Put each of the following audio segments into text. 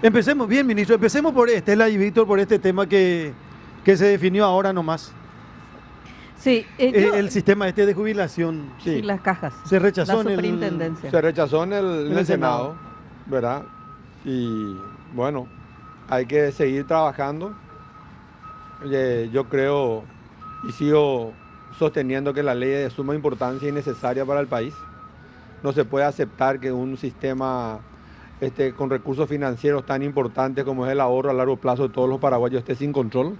Empecemos, bien, ministro, empecemos por Estela y Víctor, por este tema que se definió ahora nomás. Sí, El sistema este de jubilación. sí, Sí, las cajas, Se rechazó la en el... superintendencia. se rechazó en el Senado. Senado, ¿verdad? Y bueno, hay que seguir trabajando. Yo creo y sigo sosteniendo que la ley es de suma importancia y necesaria para el país. No se puede aceptar que un sistema con recursos financieros tan importantes como es el ahorro a largo plazo de todos los paraguayos esté sin control.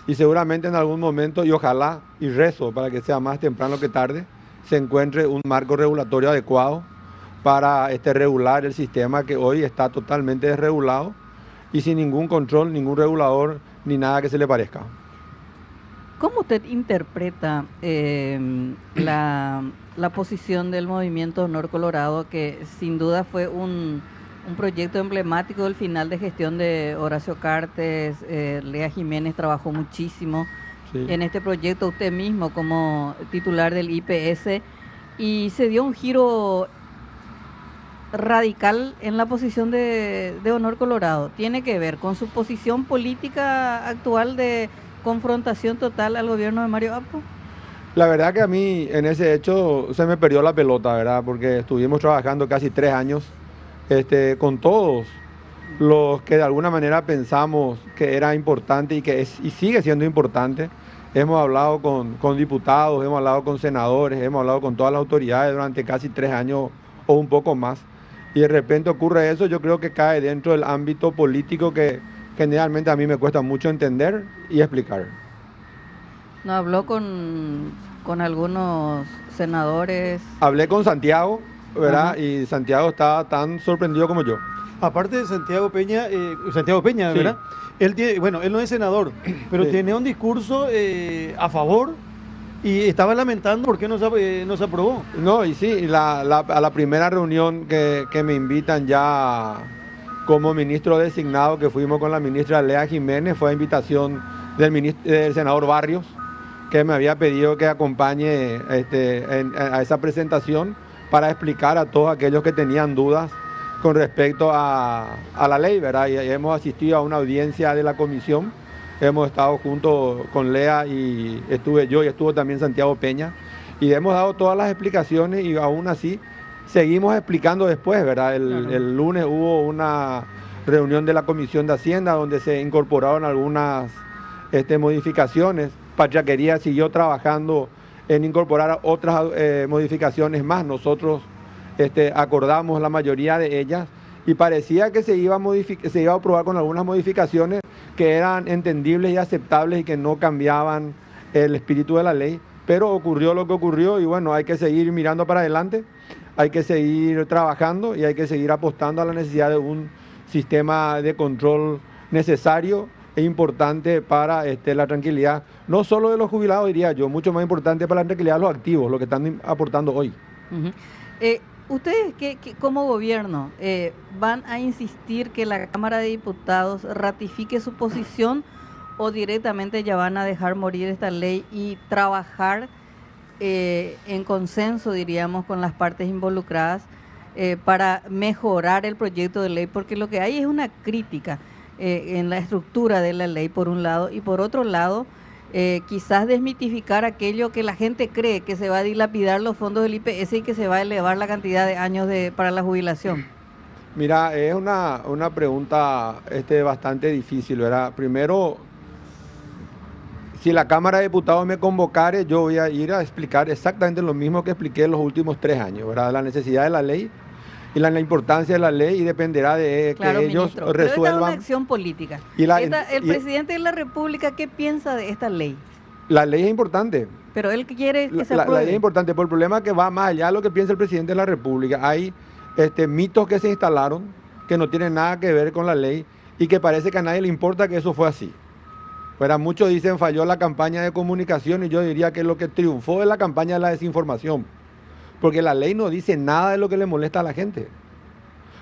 Y seguramente en algún momento, y ojalá, y rezo para que sea más temprano que tarde, se encuentre un marco regulatorio adecuado para regular el sistema que hoy está totalmente desregulado y sin ningún control, ningún regulador, ni nada que se le parezca. ¿Cómo usted interpreta la posición del Movimiento Honor Colorado, que sin duda fue un proyecto emblemático del final de gestión de Horacio Cartes? Lea Jiménez trabajó muchísimo Sí. en este proyecto, usted mismo como titular del IPS, y se dio un giro radical en la posición de Honor Colorado. ¿Tiene que ver con su posición política actual de confrontación total al gobierno de Mario Abdo? La verdad que a mí en ese hecho se me perdió la pelota, ¿verdad? Porque estuvimos trabajando casi 3 años con todos los que de alguna manera pensamos que era importante y sigue siendo importante. Hemos hablado con diputados, hemos hablado con senadores, hemos hablado con todas las autoridades durante casi 3 años o un poco más. Y de repente ocurre eso, yo creo que cae dentro del ámbito político que generalmente a mí me cuesta mucho entender y explicar. ¿No habló con algunos senadores? Hablé con Santiago, ¿verdad? Y Santiago estaba tan sorprendido como yo. Aparte de Santiago Peña, Sí. ¿verdad? Él tiene, bueno, él no es senador, pero Sí. tiene un discurso a favor y estaba lamentando por qué no se aprobó. No, y sí, a la primera reunión que me invitan ya como ministro designado, que fuimos con la ministra Lea Jiménez, fue a invitación del senador Barrios, que me había pedido que acompañe a esa presentación para explicar a todos aquellos que tenían dudas con respecto a la ley, ¿verdad? Y hemos asistido a una audiencia de la comisión, hemos estado junto con Lea y estuve yo y estuvo también Santiago Peña, y hemos dado todas las explicaciones y aún así seguimos explicando después, ¿verdad? El lunes hubo una reunión de la Comisión de Hacienda donde se incorporaron algunas modificaciones. Pachaquería siguió trabajando en incorporar otras modificaciones más. Nosotros acordamos la mayoría de ellas y parecía que se iba a aprobar con algunas modificaciones que eran entendibles y aceptables y que no cambiaban el espíritu de la ley. Pero ocurrió lo que ocurrió y bueno, hay que seguir mirando para adelante, hay que seguir trabajando y hay que seguir apostando a la necesidad de un sistema de control necesario e importante para la tranquilidad, no solo de los jubilados, diría yo, mucho más importante para la tranquilidad de los activos, lo que están aportando hoy. Ujú. ¿Ustedes como gobierno van a insistir que la Cámara de Diputados ratifique su posición o directamente ya van a dejar morir esta ley y trabajar en consenso, diríamos, con las partes involucradas para mejorar el proyecto de ley? Porque lo que hay es una crítica en la estructura de la ley, por un lado, y por otro lado, quizás desmitificar aquello que la gente cree, que se va a dilapidar los fondos del IPS y que se va a elevar la cantidad de años para la jubilación. Mira, es una pregunta bastante difícil, ¿verdad? Primero, si la Cámara de Diputados me convocare, yo voy a ir a explicar exactamente lo mismo que expliqué en los últimos 3 años, ¿verdad? La necesidad de la ley y la importancia de la ley, y dependerá de Claro, que ellos ministro, resuelvan. pero esta es una acción política. El presidente de la República, ¿qué piensa de esta ley? La ley es importante. Pero él quiere que se La apruebe. ley es importante, pero el problema es que va más allá de lo que piensa el presidente de la República. Hay mitos que se instalaron que no tienen nada que ver con la ley y que parece que a nadie le importa que eso fue así. Pero muchos dicen falló la campaña de comunicación y yo diría que lo que triunfó es la campaña de la desinformación. Porque la ley no dice nada de lo que le molesta a la gente.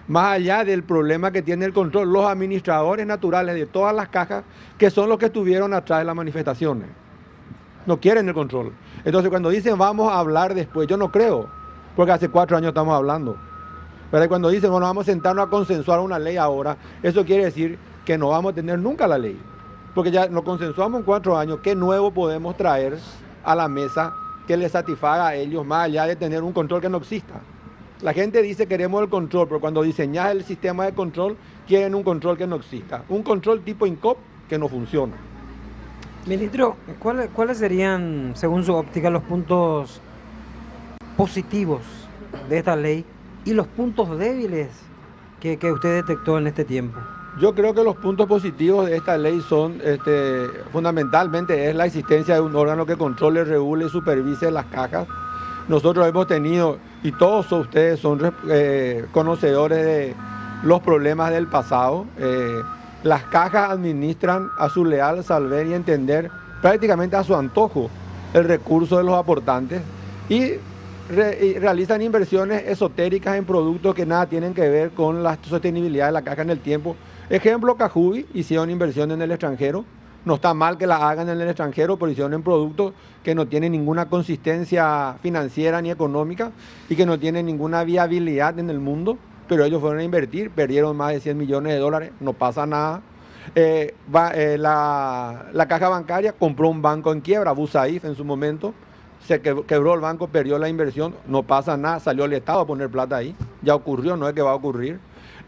Más allá del problema que tiene el control, los administradores naturales de todas las cajas, que son los que estuvieron atrás de las manifestaciones, no quieren el control. Entonces cuando dicen vamos a hablar después, yo no creo, porque hace 4 años estamos hablando. Pero cuando dicen, bueno, vamos a sentarnos a consensuar una ley ahora, eso quiere decir que no vamos a tener nunca la ley. Porque ya nos consensuamos en 4 años, ¿qué nuevo podemos traer a la mesa que les satisfaga a ellos, más allá de tener un control que no exista? La gente dice queremos el control, pero cuando diseñas el sistema de control, quieren un control que no exista. Un control tipo INCOP que no funciona. Ministro, ¿cuáles serían, según su óptica, los puntos positivos de esta ley y los puntos débiles que usted detectó en este tiempo? Yo creo que los puntos positivos de esta ley son, fundamentalmente, es la existencia de un órgano que controle, regule y supervise las cajas. Nosotros hemos tenido, y todos ustedes son conocedores de los problemas del pasado. Las cajas administran a su leal saber y entender, prácticamente a su antojo, el recurso de los aportantes y realizan inversiones esotéricas en productos que nada tienen que ver con la sostenibilidad de la caja en el tiempo. Ejemplo, Cajubi hicieron inversión en el extranjero. No está mal que la hagan en el extranjero, pero hicieron en productos que no tienen ninguna consistencia financiera ni económica y que no tienen ninguna viabilidad en el mundo. Pero ellos fueron a invertir, perdieron más de 100 millones de dólares, no pasa nada. La caja bancaria compró un banco en quiebra, Busaif en su momento, se quebró el banco, perdió la inversión, no pasa nada, salió el Estado a poner plata ahí, ya ocurrió, no es que va a ocurrir.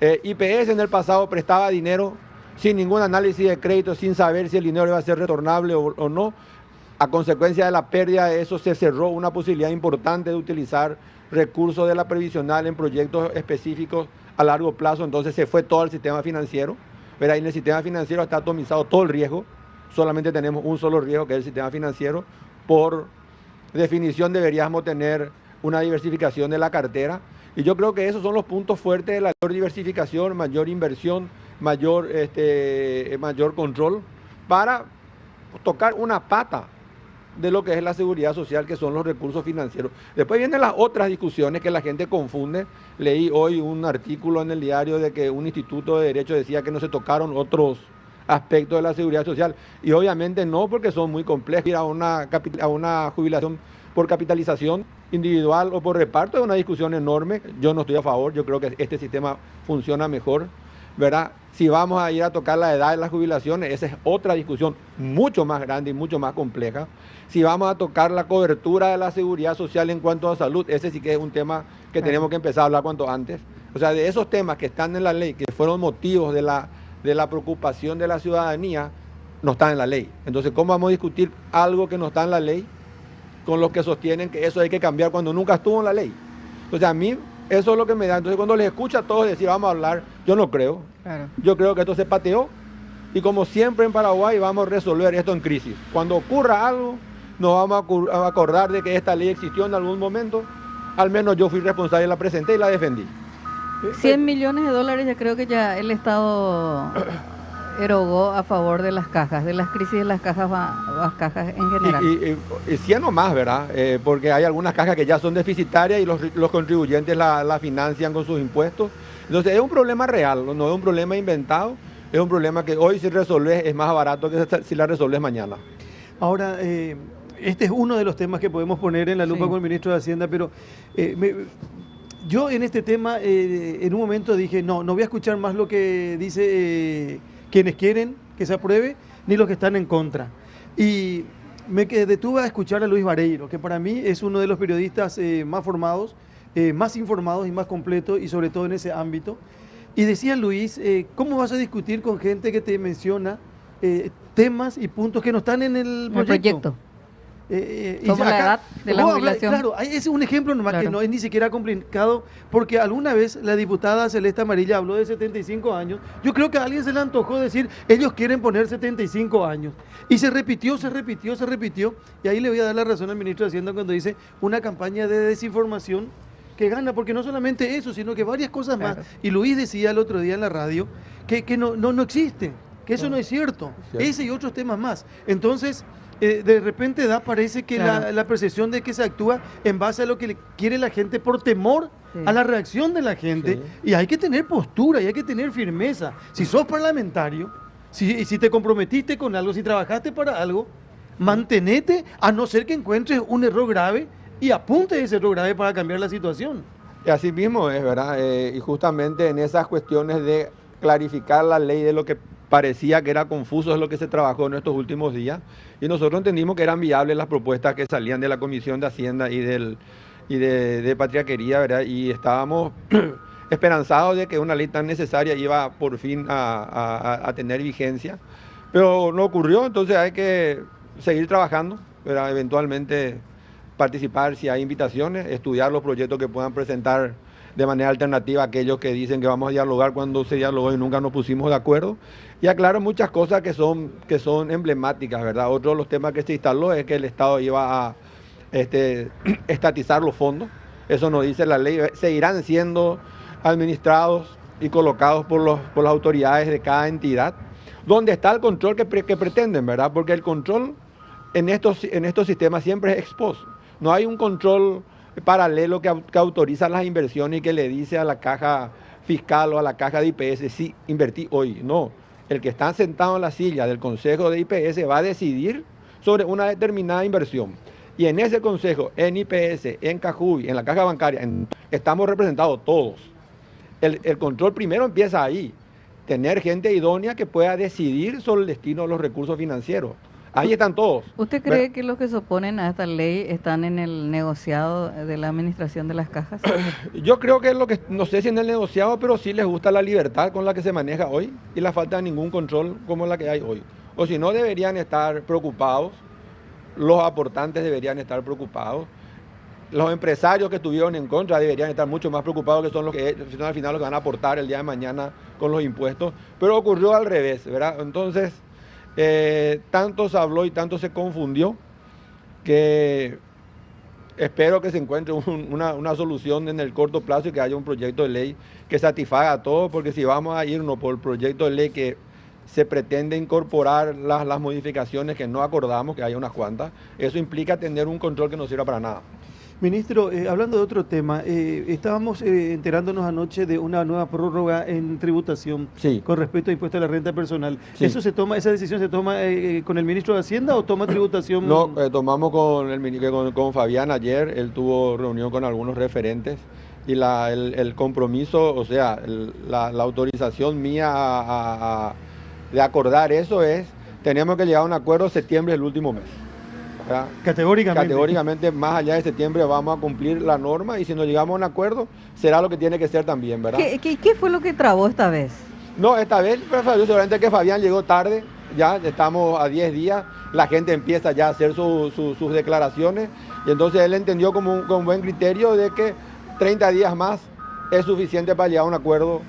IPS en el pasado prestaba dinero sin ningún análisis de crédito, sin saber si el dinero iba a ser retornable o no. A consecuencia de la pérdida de eso se cerró una posibilidad importante de utilizar recursos de la previsional en proyectos específicos a largo plazo, entonces se fue todo el sistema financiero. Pero ahí en el sistema financiero está atomizado todo el riesgo, solamente tenemos un solo riesgo que es el sistema financiero. Por definición deberíamos tener una diversificación de la cartera y yo creo que esos son los puntos fuertes de la mayor diversificación, mayor inversión, mayor control para tocar una pata de lo que es la seguridad social, que son los recursos financieros. Después vienen las otras discusiones que la gente confunde. Leí hoy un artículo en el diario de que un instituto de derecho decía que no se tocaron otros aspectos de la seguridad social, y obviamente no, porque son muy complejos. Ir a una jubilación por capitalización individual o por reparto es una discusión enorme. Yo no estoy a favor, yo creo que este sistema funciona mejor, ¿verdad? Si vamos a ir a tocar la edad de las jubilaciones, esa es otra discusión mucho más grande y mucho más compleja. Si vamos a tocar la cobertura de la seguridad social en cuanto a salud, ese sí que es un tema que tenemos que empezar a hablar cuanto antes. O sea, de esos temas que están en la ley, que fueron motivos de la preocupación de la ciudadanía, no están en la ley. Entonces, ¿cómo vamos a discutir algo que no está en la ley con los que sostienen que eso hay que cambiar cuando nunca estuvo en la ley? Entonces, a mí eso es lo que me da. Entonces, cuando les escucho a todos decir vamos a hablar, yo no creo. Claro. Yo creo que esto se pateó y como siempre en Paraguay vamos a resolver esto en crisis. Cuando ocurra algo, nos vamos a acordar de que esta ley existió en algún momento. Al menos yo fui responsable, la presenté y la defendí. 100 millones de dólares ya creo que ya el Estado erogó a favor de las cajas, de las crisis de las cajas en general. Y 100 o más, ¿verdad? Porque hay algunas cajas que ya son deficitarias y los contribuyentes la financian con sus impuestos. Entonces es un problema real, no es un problema inventado, es un problema que hoy si resolves es más barato que si la resolves mañana. Ahora, este es uno de los temas que podemos poner en la lupa con el ministro de Hacienda, pero yo en este tema en un momento dije, no voy a escuchar más lo que dice quienes quieren que se apruebe, ni los que están en contra. Y me detuve a escuchar a Luis Vareiro, que para mí es uno de los periodistas más formados, más informados y más completos, y sobre todo en ese ámbito. Y decía Luis, ¿cómo vas a discutir con gente que te menciona temas y puntos que no están en el proyecto? Como la edad de la jubilación. Claro, ese es un ejemplo nomás, claro, que no es ni siquiera complicado, porque alguna vez la diputada Celeste Amarilla habló de 75 años. Yo creo que a alguien se le antojó decir, ellos quieren poner 75 años. Y se repitió, y ahí le voy a dar la razón al ministro de Hacienda cuando dice una campaña de desinformación que gana, porque no solamente eso, sino que varias cosas más. Y Luis decía el otro día en la radio que no existe, que eso no es cierto. Ese y otros temas más. Entonces, de repente parece que la percepción de que se actúa en base a lo que quiere la gente por temor a la reacción de la gente. Y hay que tener postura y hay que tener firmeza. Si sos parlamentario, si te comprometiste con algo, si trabajaste para algo, mantenete, a no ser que encuentres un error grave y apunte ese error grave para cambiar la situación. Y así mismo es, ¿verdad? Y justamente en esas cuestiones de clarificar la ley de lo que parecía que era confuso es lo que se trabajó en estos últimos días. Y nosotros entendimos que eran viables las propuestas que salían de la Comisión de Hacienda y de Patriarquería, ¿verdad? Y estábamos esperanzados de que una ley tan necesaria iba por fin a tener vigencia. Pero no ocurrió, entonces hay que seguir trabajando, ¿verdad? Eventualmente participar si hay invitaciones, estudiar los proyectos que puedan presentar de manera alternativa a aquellos que dicen que vamos a dialogar cuando se dialogó y nunca nos pusimos de acuerdo. Y aclaro muchas cosas que son emblemáticas, ¿verdad? Otro de los temas que se instaló es que el Estado iba a estatizar los fondos. Eso nos dice la ley, seguirán siendo administrados y colocados por las autoridades de cada entidad, donde está el control que pretenden, ¿verdad? Porque el control en estos sistemas siempre es ex post. No hay un control paralelo que autoriza las inversiones y que le dice a la caja fiscal o a la caja de IPS, sí, invertí hoy. No, el que está sentado en la silla del consejo de IPS va a decidir sobre una determinada inversión. Y en ese consejo, en IPS, en Cajubi, en la caja bancaria, estamos representados todos. El control primero empieza ahí, tener gente idónea que pueda decidir sobre el destino de los recursos financieros. Ahí están todos. ¿Usted cree que los que se oponen a esta ley están en el negociado de la administración de las cajas? Yo creo que no sé si en el negociado, pero sí les gusta la libertad con la que se maneja hoy y la falta de ningún control como la que hay hoy. O si no, deberían estar preocupados, los aportantes deberían estar preocupados, los empresarios que estuvieron en contra deberían estar mucho más preocupados, que son los que son al final los que van a aportar el día de mañana con los impuestos, pero ocurrió al revés, ¿verdad? Entonces, tanto se habló y tanto se confundió que espero que se encuentre una solución en el corto plazo y que haya un proyecto de ley que satisfaga a todos, porque si vamos a irnos por el proyecto de ley que se pretende incorporar las modificaciones que no acordamos, que haya unas cuantas, eso implica tener un control que no sirva para nada. Ministro, hablando de otro tema, estábamos enterándonos anoche de una nueva prórroga en tributación, sí, con respecto a impuesto a la renta personal. Sí. ¿Esa decisión se toma con el ministro de Hacienda o toma tributación? No, tomamos con Fabián ayer, él tuvo reunión con algunos referentes y el compromiso, o sea, la autorización mía de acordar eso tenemos que llegar a un acuerdo septiembre del último mes. Categóricamente, más allá de septiembre vamos a cumplir la norma y si no llegamos a un acuerdo, será lo que tiene que ser también, ¿verdad? ¿Qué fue lo que trabó esta vez? No, esta vez, seguramente que Fabián llegó tarde, ya estamos a 10 días, la gente empieza ya a hacer sus declaraciones y entonces él entendió con buen criterio de que 30 días más es suficiente para llegar a un acuerdo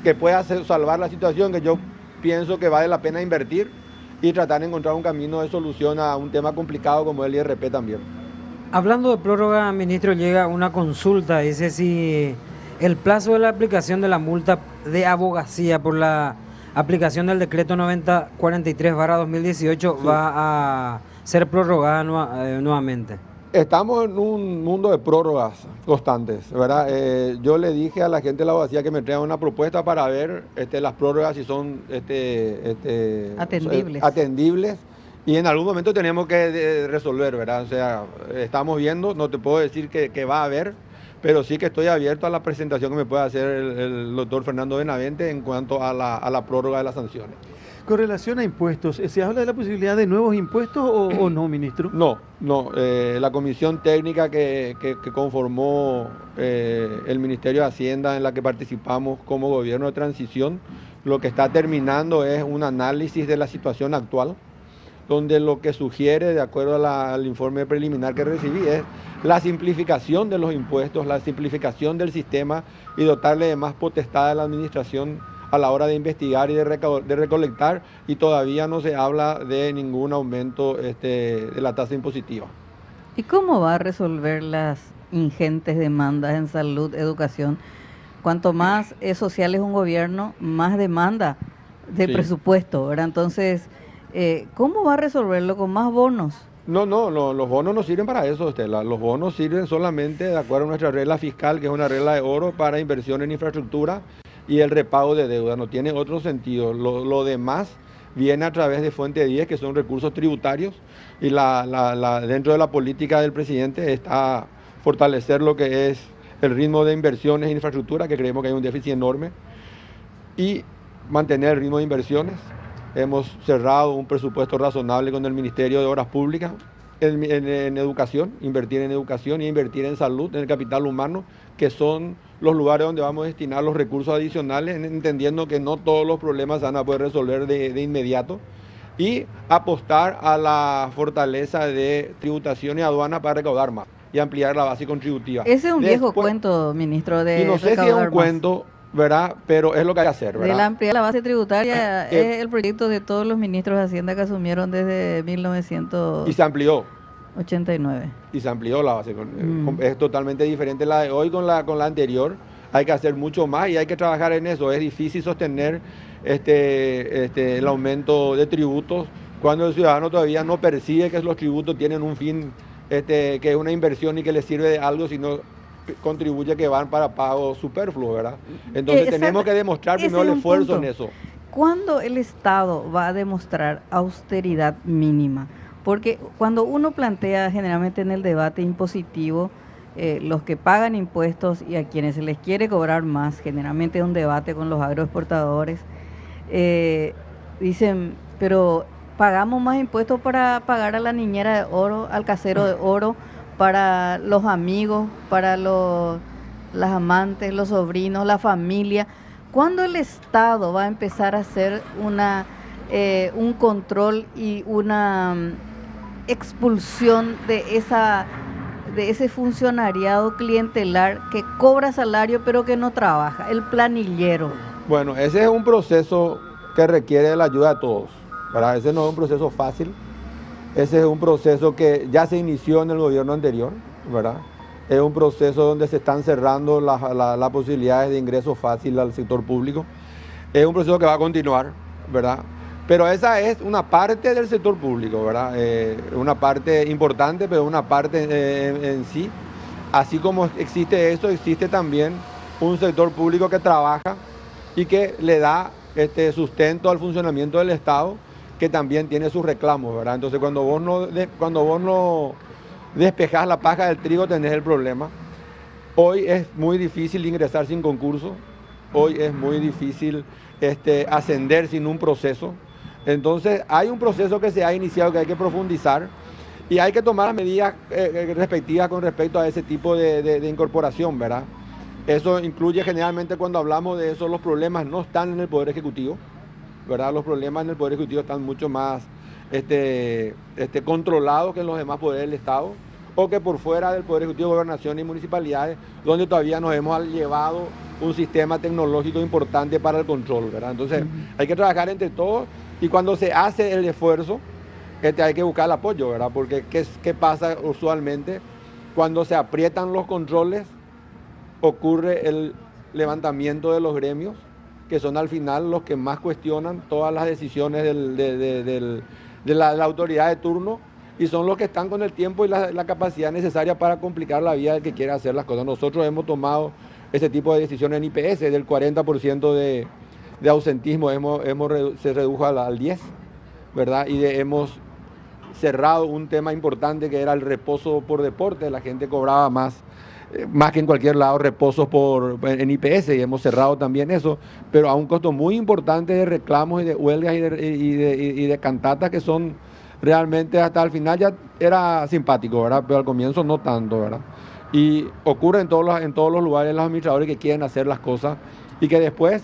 que pueda salvar la situación, que yo pienso que vale la pena invertir y tratar de encontrar un camino de solución a un tema complicado como el IRP también. Hablando de prórroga, ministro, llega una consulta, dice si el plazo de la aplicación de la multa de abogacía por la aplicación del decreto 9043/2018 sí, va a ser prorrogada nuevamente. Estamos en un mundo de prórrogas constantes, ¿verdad? Yo le dije a la gente de la abogacía que me traigan una propuesta para ver las prórrogas si son atendibles y en algún momento tenemos que resolver, ¿verdad? O sea, estamos viendo, no te puedo decir que va a haber, pero sí que estoy abierto a la presentación que me pueda hacer el doctor Fernando Benavente en cuanto a la prórroga de las sanciones. Con relación a impuestos, ¿se habla de la posibilidad de nuevos impuestos o no, ministro? No. La comisión técnica que conformó el Ministerio de Hacienda, en la que participamos como gobierno de transición, lo que está terminando es un análisis de la situación actual, donde lo que sugiere, de acuerdo al informe preliminar que recibí, es la simplificación de los impuestos, la simplificación del sistema y dotarle de más potestad a la administración a la hora de investigar y de recolectar, y todavía no se habla de ningún aumento de la tasa impositiva. ¿Y cómo va a resolver las ingentes demandas en salud, educación? Cuanto más social es un gobierno, más demanda de presupuesto, ¿verdad? Entonces, ¿cómo va a resolverlo? ¿Con más bonos? No, los bonos no sirven para eso, Estela. Los bonos sirven solamente de acuerdo a nuestra regla fiscal, que es una regla de oro para inversión en infraestructura y el repago de deuda, no tiene otro sentido. Lo demás viene a través de Fuente 10, que son recursos tributarios, y dentro de la política del presidente está fortalecer lo que es el ritmo de inversiones en infraestructura, que creemos que hay un déficit enorme, y mantener el ritmo de inversiones. Hemos cerrado un presupuesto razonable con el Ministerio de Obras Públicas en educación, invertir en educación y invertir en salud, en el capital humano, que son los lugares donde vamos a destinar los recursos adicionales, entendiendo que no todos los problemas se van a poder resolver de inmediato, y apostar a la fortaleza de tributación y aduana para recaudar más y ampliar la base contributiva. Ese es un viejo cuento, ministro, de y no sé si es un cuento, ¿verdad? Pero es lo que hay que hacer, ¿verdad? De ampliar la base tributaria es el proyecto de todos los ministros de Hacienda que asumieron desde 1989. Y se amplió. Y se amplió la base. Es totalmente diferente la de hoy con la anterior. Hay que hacer mucho más y hay que trabajar en eso. Es difícil sostener el aumento de tributos cuando el ciudadano todavía no percibe que los tributos tienen un fin, que es una inversión y que le sirve de algo, sino contribuye que van para pagos superfluos, ¿verdad? Entonces tenemos que demostrar primero el esfuerzo en eso. ¿Cuándo el Estado va a demostrar austeridad mínima? Porque cuando uno plantea generalmente en el debate impositivo, los que pagan impuestos y a quienes se les quiere cobrar más, generalmente es un debate con los agroexportadores, dicen, pero pagamos más impuestos para pagar a la niñera de oro, al casero de oro, para los amigos, para las amantes, los sobrinos, la familia. ¿Cuándo el Estado va a empezar a hacer un control y una expulsión de ese funcionariado clientelar que cobra salario pero que no trabaja, el planillero? Bueno, ese es un proceso que requiere la ayuda de todos, ¿verdad? Ese no es un proceso fácil. Ese es un proceso que ya se inició en el gobierno anterior, ¿verdad? Es un proceso donde se están cerrando las posibilidades de ingreso fácil al sector público. Es un proceso que va a continuar, ¿verdad? Pero esa es una parte del sector público, ¿verdad? Una parte importante, pero una parte en sí. Así como existe esto, existe también un sector público que trabaja y que le da sustento al funcionamiento del Estado, que también tiene sus reclamos, ¿verdad? Entonces cuando vos no despejás la paja del trigo, tenés el problema. Hoy es muy difícil ingresar sin concurso, hoy es muy difícil ascender sin un proceso. Entonces hay un proceso que se ha iniciado que hay que profundizar y hay que tomar las medidas respectivas con respecto a ese tipo de incorporación, ¿verdad? Eso incluye generalmente, cuando hablamos de eso, los problemas no están en el Poder Ejecutivo, ¿verdad? Los problemas en el Poder Ejecutivo están mucho más controlados que en los demás poderes del Estado, o que por fuera del Poder Ejecutivo, gobernaciones y municipalidades, donde todavía nos hemos llevado un sistema tecnológico importante para el control, ¿verdad? Entonces hay que trabajar entre todos, y cuando se hace el esfuerzo, hay que buscar el apoyo, ¿verdad? Porque ¿qué pasa usualmente? Cuando se aprietan los controles, ocurre el levantamiento de los gremios, que son al final los que más cuestionan todas las decisiones de la autoridad de turno, y son los que están con el tiempo y la capacidad necesaria para complicar la vida del que quiere hacer las cosas. Nosotros hemos tomado ese tipo de decisiones en IPS, del 40% de ausentismo se redujo al 10%, ¿verdad? Y hemos cerrado un tema importante que era el reposo por deporte. La gente cobraba más que en cualquier lado reposos en IPS, y hemos cerrado también eso, pero a un costo muy importante de reclamos y de huelgas y de cantatas, que son realmente, hasta el final ya era simpático, ¿verdad? Pero al comienzo no tanto, ¿verdad? Y ocurre en todos los lugares los administradores que quieren hacer las cosas y que después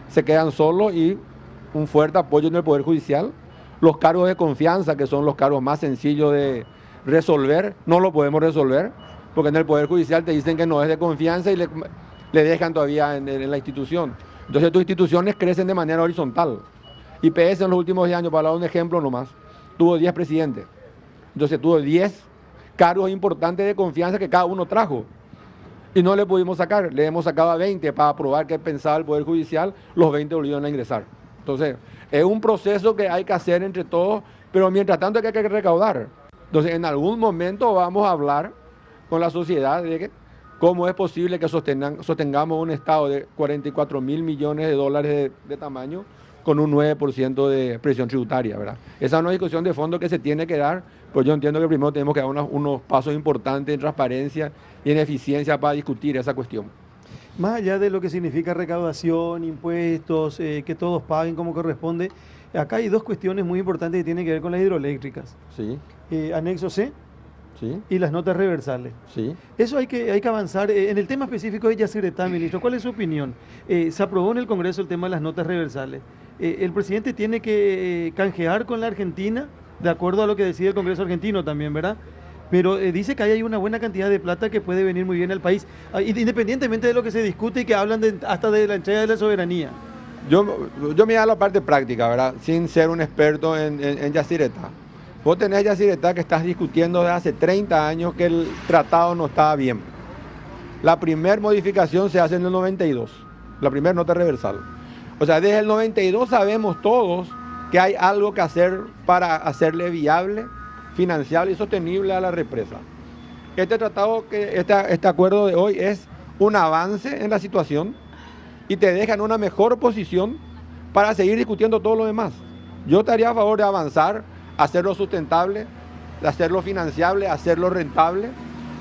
se quedan solos, y un fuerte apoyo en el Poder Judicial. Los cargos de confianza, que son los cargos más sencillos de resolver, no lo podemos resolver, porque en el Poder Judicial te dicen que no es de confianza y le dejan todavía en la institución. Entonces tus instituciones crecen de manera horizontal. IPS en los últimos 10 años, para dar un ejemplo nomás, tuvo 10 presidentes. Entonces tuvo 10 cargos importantes de confianza que cada uno trajo. Y no le pudimos sacar, le hemos sacado a 20 para probar qué pensaba el Poder Judicial, los 20 volvieron a ingresar. Entonces, es un proceso que hay que hacer entre todos, pero mientras tanto hay que recaudar. Entonces, en algún momento vamos a hablar con la sociedad de cómo es posible que sostengamos un Estado de 44 mil millones de dólares de tamaño con un 9% de presión tributaria, ¿verdad? Esa es una discusión de fondo que se tiene que dar Pues yo entiendo que primero tenemos que dar unos pasos importantes en transparencia y en eficiencia para discutir esa cuestión. Más allá de lo que significa recaudación, impuestos, que todos paguen como corresponde, acá hay dos cuestiones muy importantes que tienen que ver con las hidroeléctricas. Sí, Anexo C sí, y las notas reversales. sí. Eso hay que avanzar. En el tema específico de Yacyretá, ministro, ¿cuál es su opinión? Se aprobó en el Congreso el tema de las notas reversales. El presidente tiene que canjear con la Argentina, de acuerdo a lo que decide el Congreso argentino también, ¿verdad? Pero dice que hay una buena cantidad de plata que puede venir muy bien al país, independientemente de lo que se discute y que hablan hasta de la entrega de la soberanía. Yo me voy a la parte práctica, ¿verdad? Sin ser un experto en Yacyretá. Vos tenés Yacyretá que estás discutiendo desde hace 30 años que el tratado no estaba bien. La primera modificación se hace en el 92, la primera nota reversal. O sea, desde el 92 sabemos todos que hay algo que hacer para hacerle viable, financiable y sostenible a la represa. Este tratado, este acuerdo de hoy es un avance en la situación y te deja en una mejor posición para seguir discutiendo todo lo demás. Yo estaría a favor de avanzar, hacerlo sustentable, hacerlo financiable, hacerlo rentable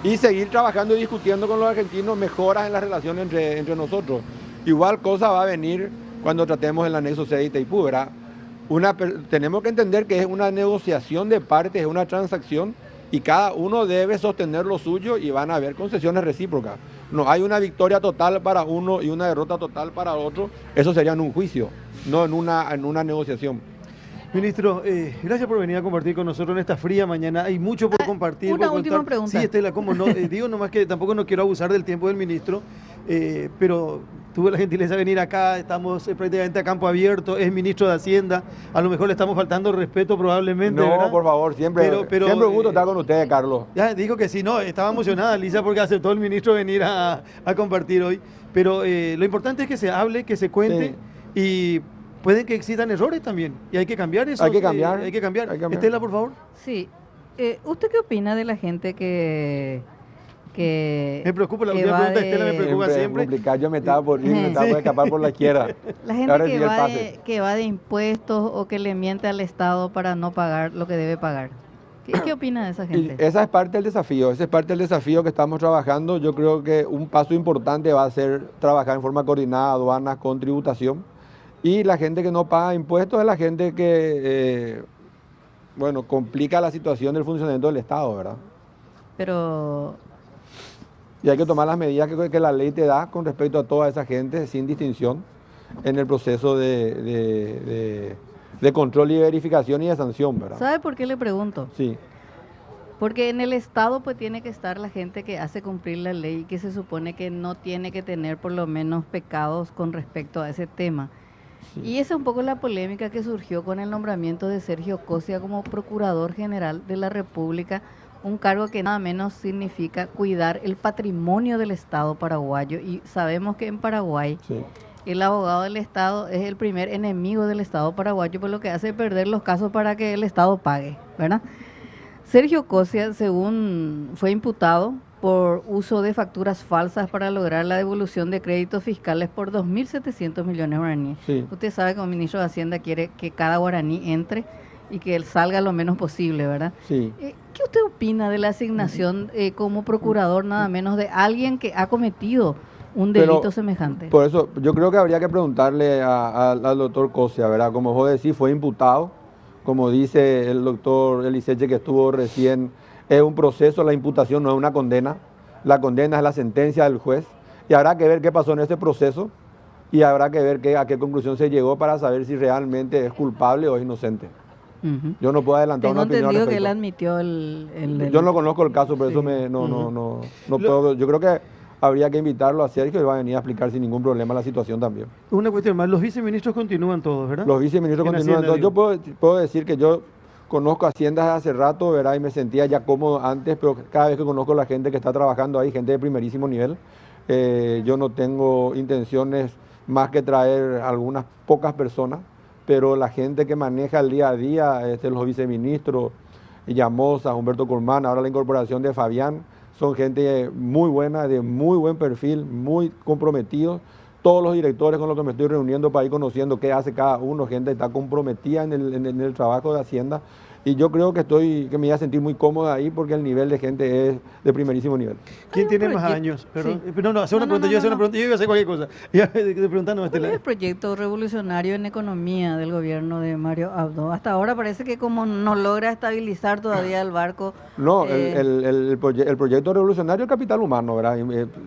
y seguir trabajando y discutiendo con los argentinos mejoras en la relación entre nosotros. Igual cosa va a venir cuando tratemos el anexo C de Itaipú, ¿verdad? Tenemos que entender que es una negociación de partes, es una transacción y cada uno debe sostener lo suyo y van a haber concesiones recíprocas. No hay una victoria total para uno y una derrota total para otro, eso sería en un juicio, no en una negociación. Ministro, gracias por venir a compartir con nosotros en esta fría mañana. Hay mucho por compartir. Una por última contar. pregunta. Sí, Estela, cómo no. Digo nomás que tampoco no quiero abusar del tiempo del ministro, pero tuve la gentileza de venir acá, estamos prácticamente a campo abierto, es ministro de Hacienda, a lo mejor le estamos faltando respeto probablemente, No, ¿verdad? por favor, siempre un gusto estar con ustedes, Carlos. Ya dijo que sí, no, estaba emocionada Lisa porque aceptó el ministro venir a compartir hoy, pero lo importante es que se hable, que se cuente y pueden que existan errores también y hay que cambiar eso. Hay que cambiar. Hay que cambiar. Estela, por favor. Sí. ¿Usted qué opina de la gente que me preocupa la última pregunta, Estela, me preocupa siempre. Yo me estaba por escapar por la izquierda. La gente que va de impuestos o que le miente al Estado para no pagar lo que debe pagar. ¿Qué opina de esa gente? Y esa es parte del desafío, que estamos trabajando. Yo creo que un paso importante va a ser trabajar en forma coordinada, aduanas con tributación. Y la gente que no paga impuestos es la gente que, complica la situación del funcionamiento del Estado, ¿verdad? Pero... Y hay que tomar las medidas que la ley te da con respecto a toda esa gente, sin distinción, en el proceso de control y verificación y de sanción, ¿verdad? ¿Sabe por qué le pregunto? Sí. Porque en el Estado pues tiene que estar la gente que hace cumplir la ley y que se supone que no tiene que tener por lo menos pecados con respecto a ese tema. Sí. Y esa es un poco la polémica que surgió con el nombramiento de Sergio Cosia como Procurador General de la República, un cargo que nada menos significa cuidar el patrimonio del Estado paraguayo. Y sabemos que en Paraguay el abogado del Estado es el primer enemigo del Estado paraguayo, por lo que hace perder los casos para que el Estado pague, ¿verdad? Sergio Cosia, según fue imputado por uso de facturas falsas para lograr la devolución de créditos fiscales por 2.700 millones de guaraníes. Sí. Usted sabe que como ministro de Hacienda quiere que cada guaraní entre y que él salga lo menos posible, ¿verdad? Sí. ¿Qué usted opina de la asignación como procurador nada menos de alguien que ha cometido un delito semejante? Por eso, yo creo que habría que preguntarle al doctor Cosia, ¿verdad? Como vos decís, fue imputado, como dice el doctor Eliseche que estuvo recién, es un proceso, la imputación no es una condena, la condena es la sentencia del juez, y habrá que ver qué pasó en ese proceso, y habrá que ver a qué conclusión se llegó para saber si realmente es culpable o es inocente. Yo no puedo adelantar una opinión. Tengo entendido que él admitió el... Yo no conozco el caso, por eso no puedo. Yo creo que habría que invitarlo a Sergio y va a venir a explicar sin ningún problema la situación también. Una cuestión más, los viceministros continúan todos, ¿verdad? Los viceministros continúan todos. Yo puedo decir que yo conozco Hacienda desde hace rato, ¿verdad? Y me sentía ya cómodo antes, pero cada vez que conozco a la gente que está trabajando ahí, gente de primerísimo nivel, yo no tengo intenciones más que traer algunas pocas personas, pero la gente que maneja el día a día, los viceministros, Llamosa, Humberto Colmán, ahora la incorporación de Fabián, son gente muy buena, de muy buen perfil, muy comprometidos. Todos los directores con los que me estoy reuniendo para ir conociendo qué hace cada uno, gente que está comprometida en el trabajo de Hacienda. Y yo creo que me voy a sentir muy cómodo ahí porque el nivel de gente es de primerísimo nivel. ¿Quién Hay un tiene más proyecto- años? Perdón. sí. No, hacer una pregunta, yo voy a hacer una pregunta, yo iba a hacer cualquier cosa. Ya, de preguntarnos, ¿Cuál es Estela. el proyecto revolucionario en economía del gobierno de Mario Abdo? Hasta ahora parece que como no logra estabilizar todavía el barco. No, eh, el proyecto revolucionario es el capital humano, ¿verdad?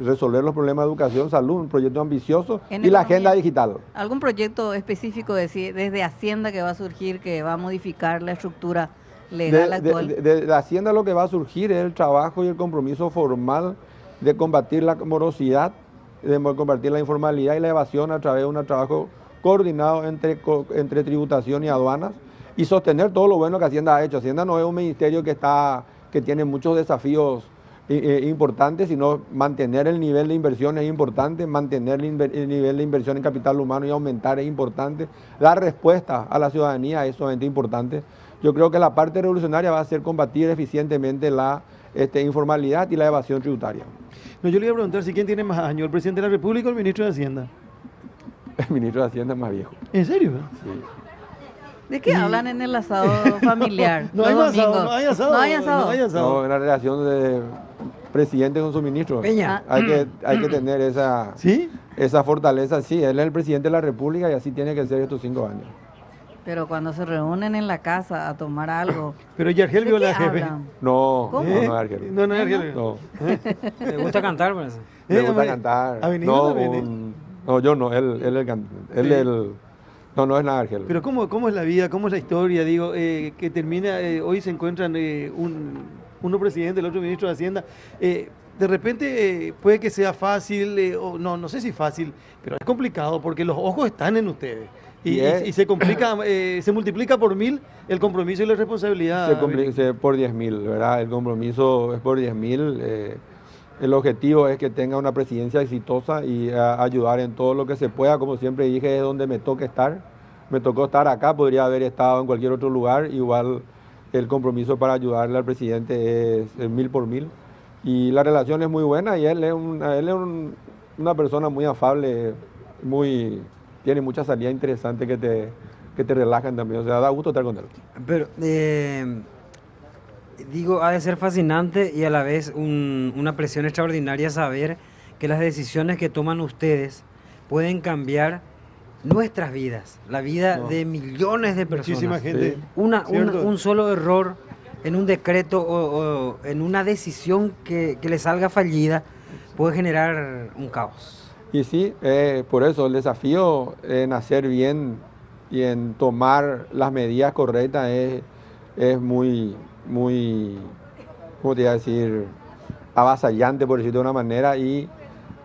Resolver los problemas de educación, salud, un proyecto ambicioso En y la economía. agenda digital. ¿Algún proyecto específico desde Hacienda que va a surgir, que va a modificar la estructura legal actual? De la Hacienda lo que va a surgir es el trabajo y el compromiso formal de combatir la morosidad, de combatir la informalidad y la evasión a través de un trabajo coordinado entre tributación y aduanas y sostener todo lo bueno que Hacienda ha hecho. Hacienda no es un ministerio que tiene muchos desafíos importantes, sino mantener el nivel de inversión es importante, mantener el nivel de inversión en capital humano y aumentar es importante, dar respuesta a la ciudadanía es sumamente importante. Yo creo que la parte revolucionaria va a ser combatir eficientemente la informalidad y la evasión tributaria. No, yo le iba a preguntar si quién tiene más años, el presidente de la República o el ministro de Hacienda. El ministro de Hacienda es más viejo. ¿En serio? Sí. ¿De qué hablan en el asado familiar? No los hay asado, domingos? no hay asado. No hay asado. No hay asado. No, en la relación de presidente con su ministro. Peña. Ah. Hay que tener ¿Sí? esa fortaleza. Sí, él es el presidente de la República y así tiene que ser estos 5 años. Pero cuando se reúnen en la casa a tomar algo, Pero Yargel ¿de vio qué la jefe. hablan? No, ¿Cómo? no es arquero. No es Yargel. No, ¿Te gusta cantar, parece? me gusta hombre, cantar. ¿ha venido No, también, no, yo no, él el cantante. Sí. No es nada arquero. Pero ¿cómo es la vida? ¿Cómo es la historia? Digo, que termina, hoy se encuentran uno presidente, el otro ministro de Hacienda. De repente puede que sea fácil, o no sé si fácil, pero es complicado porque los ojos están en ustedes. Y se complica, se multiplica por 1000 el compromiso y la responsabilidad. Por 10.000, ¿verdad? El compromiso es por 10.000. El objetivo es que tenga una presidencia exitosa y ayudar en todo lo que se pueda. Como siempre dije, es donde me toca estar. Me tocó estar acá, podría haber estado en cualquier otro lugar. Igual el compromiso para ayudarle al presidente es 1000 por 1000. Y la relación es muy buena y él es una persona muy afable, tiene mucha salida interesante que te relajan también. O sea, da gusto estar con él. Pero, digo, ha de ser fascinante y a la vez una presión extraordinaria saber que las decisiones que toman ustedes pueden cambiar nuestras vidas, la vida de millones de personas. Muchísima gente. Sí. Un solo error en un decreto o en una decisión que le salga fallida puede generar un caos. Y sí, por eso el desafío en hacer bien y en tomar las medidas correctas es muy, ¿cómo te iba a decir? Avasallante, por decirlo de una manera, y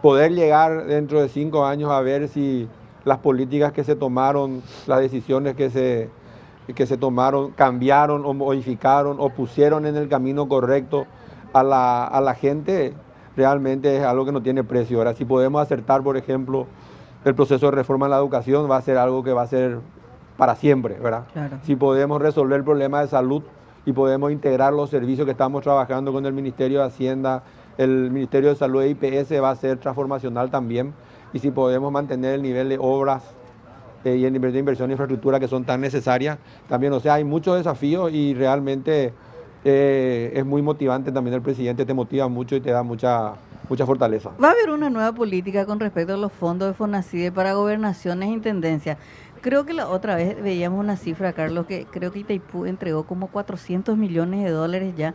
poder llegar dentro de 5 años a ver si las políticas que se tomaron, las decisiones que se tomaron, cambiaron o modificaron o pusieron en el camino correcto a la gente, realmente es algo que no tiene precio. Ahora, si podemos acertar, por ejemplo, el proceso de reforma en la educación, va a ser algo que va a ser para siempre, ¿verdad? Claro. Si podemos resolver el problema de salud y podemos integrar los servicios que estamos trabajando con el Ministerio de Hacienda, el Ministerio de Salud e IPS va a ser transformacional también. Y si podemos mantener el nivel de obras y el nivel de inversión en infraestructura que son tan necesarias, también, o sea, hay muchos desafíos y realmente es muy motivante también el presidente, te motiva mucho y te da mucha fortaleza. Va a haber una nueva política con respecto a los fondos de FONACIDE para gobernaciones e intendencias. Creo que la otra vez veíamos una cifra, Carlos, que creo que Itaipú entregó como 400 millones de dólares ya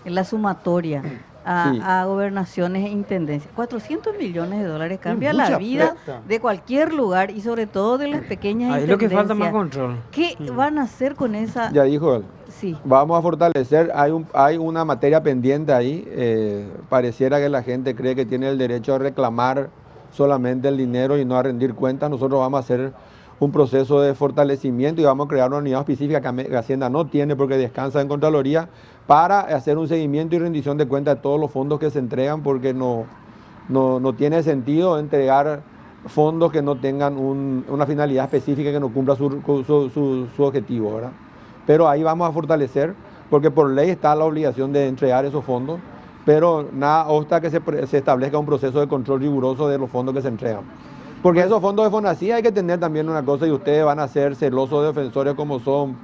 en la sumatoria a gobernaciones e intendencias. 400 millones de dólares cambia la vida de cualquier lugar y sobre todo de las pequeñas Ahí intendencias. lo que falta más control. ¿Qué van a hacer con esa? Ya dijo él. Sí. Vamos a fortalecer, hay una materia pendiente ahí, pareciera que la gente cree que tiene el derecho a reclamar solamente el dinero y no a rendir cuentas. Nosotros vamos a hacer un proceso de fortalecimiento y vamos a crear una unidad específica que Hacienda no tiene porque descansa en Contraloría para hacer un seguimiento y rendición de cuentas de todos los fondos que se entregan, porque no tiene sentido entregar fondos que no tengan una finalidad específica, que no cumpla su objetivo, ¿verdad? Pero ahí vamos a fortalecer, porque por ley está la obligación de entregar esos fondos, pero nada obsta que se establezca un proceso de control riguroso de los fondos que se entregan. Porque esos fondos de FONACIDE hay que tener también una cosa, y ustedes van a ser celosos defensores como son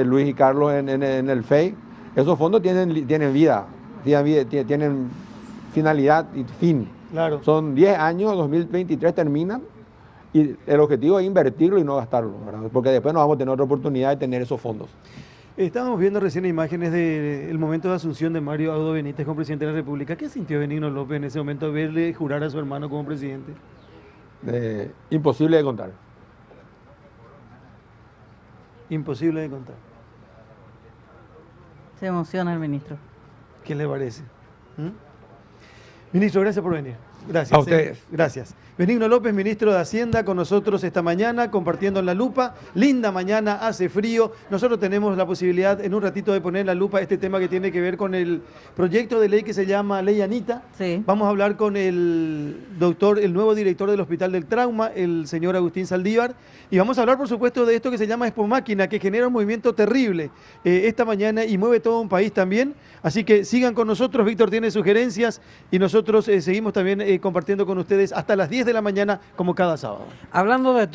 Luis y Carlos en el FEI, esos fondos tienen vida, tienen finalidad y fin. Claro. Son 10 años, 2023 terminan, y el objetivo es invertirlo y no gastarlo, ¿verdad? Porque después no vamos a tener otra oportunidad de tener esos fondos. Estábamos viendo recién imágenes del momento de asunción de Mario Audo Benítez como presidente de la República. ¿Qué sintió Benigno López en ese momento de verle jurar a su hermano como presidente? Imposible de contar. Imposible de contar. Se emociona el ministro. ¿Qué le parece? Ministro, gracias por venir. Gracias. A ustedes. Gracias. Benigno López, ministro de Hacienda, con nosotros esta mañana, compartiendo en la lupa. Linda mañana, hace frío. Nosotros tenemos la posibilidad en un ratito de poner en la lupa este tema que tiene que ver con el proyecto de ley que se llama Ley Anita. Sí. Vamos a hablar con el doctor, el nuevo director del Hospital del Trauma, el señor Agustín Saldívar. Y vamos a hablar, por supuesto, de esto que se llama Expo Máquina, que genera un movimiento terrible esta mañana y mueve todo un país también. Así que sigan con nosotros. Víctor tiene sugerencias y nosotros seguimos también compartiendo con ustedes hasta las 10 de la mañana como cada sábado. Hablando de